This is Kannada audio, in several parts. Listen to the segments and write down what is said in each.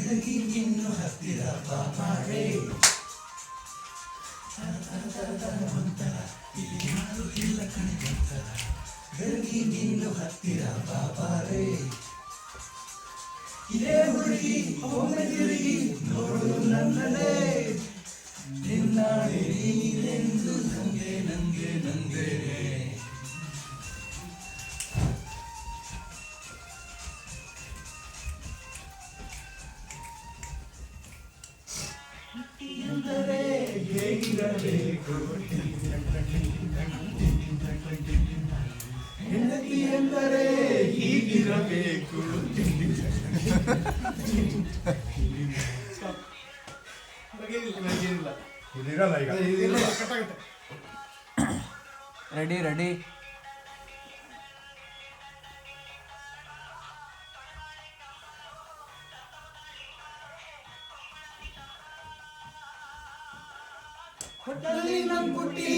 ಬೆಳಗಿಗಿನ್ನು ಹತ್ತಿರ ಬಾಬಾರೇ ಒಂಥರ ಇಲ್ಲಿ ಯಾರು ಇಲ್ಲ ಕಣೆ ಒಂಥರ ಬೆಳಗಿಗಿನ್ನು ಹತ್ತಿರ ಬಾಬಾರೇ ಇದೇ ಹುಡುಗಿ ಒಮ್ಮೆ ತಿರುಗಿ ನೋಡು ನನ್ನದೇ ನಿನ್ನಾಳೆ ನೀನೆಂದು ನಂಗೆ ನಂಗೆ ನಂದೇನೆ ಎಂದರೆ ಹೇಗಿರಬೇಕು ಹೆಂಡತಿ ಎಂದರೆ ಹೀಗಿರಬೇಕು ರೆಡಿ ರೆಡಿ ಹೊಟ್ಟಲ್ಲಿ ನನ್ ಬುಟ್ಟಿ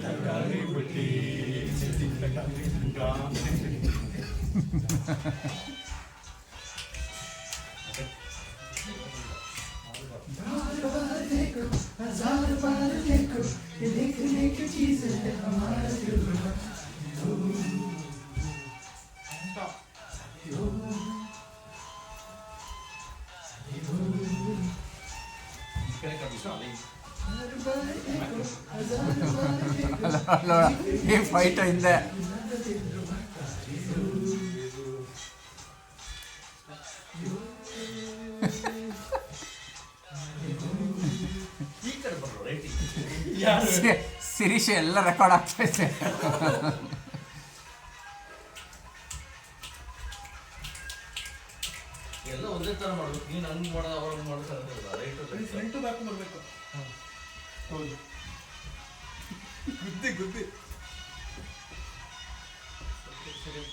ತರಕಾರಿ ಬುಟ್ಟಿ देखो हजार बार देखो ये देखने की चीज है हमारा दिल ಈ ಫೈಟ್ ಹಿಂದೆ ಸಿರೀಶ್ ಎಲ್ಲ ರೆಕಾರ್ಡ್ ಆಗ್ತೈತೆ ಎಲ್ಲ ಒಂದೇ ತರ ಮಾಡ್ಬೇಕು ನೀನು ಹಂಗೆ ಮಾಡೋದು ಅವಾಗ ಮಾಡ್ತಾರೆ ಫ್ರಂಟ್ ಬ್ಯಾಕ್ ಬರಬೇಕು ಹೌದು ಗುದ್ದಿ ಗುದ್ದಿ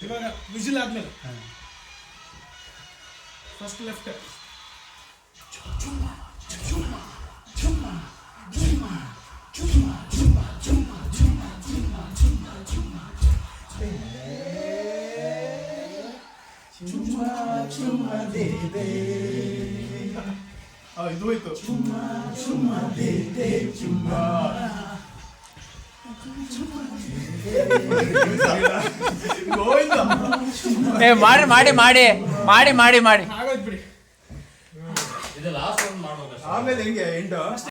ಇವಾಗ ವಿಜಿಲ್ ಆದ್ಮೇಲೆ ಫಸ್ಟ್ ಲೆಫ್ಟ್ ಇದು ಹೋಯ್ತು ಮಾಡಿ ಮಾಡಿ ಮಾಡಿ ಮಾಡಿ ಮಾಡಿ ಮಾಡಿ ಆಗೋಯ್ತು ಬಿಡಿ ಇದು ಲಾಸ್ಟ್ ಒಂದು ಮಾಡ್ಬೇಕು ಆಮೇಲೆ ಹೆಂಗೆ ಎಂಟು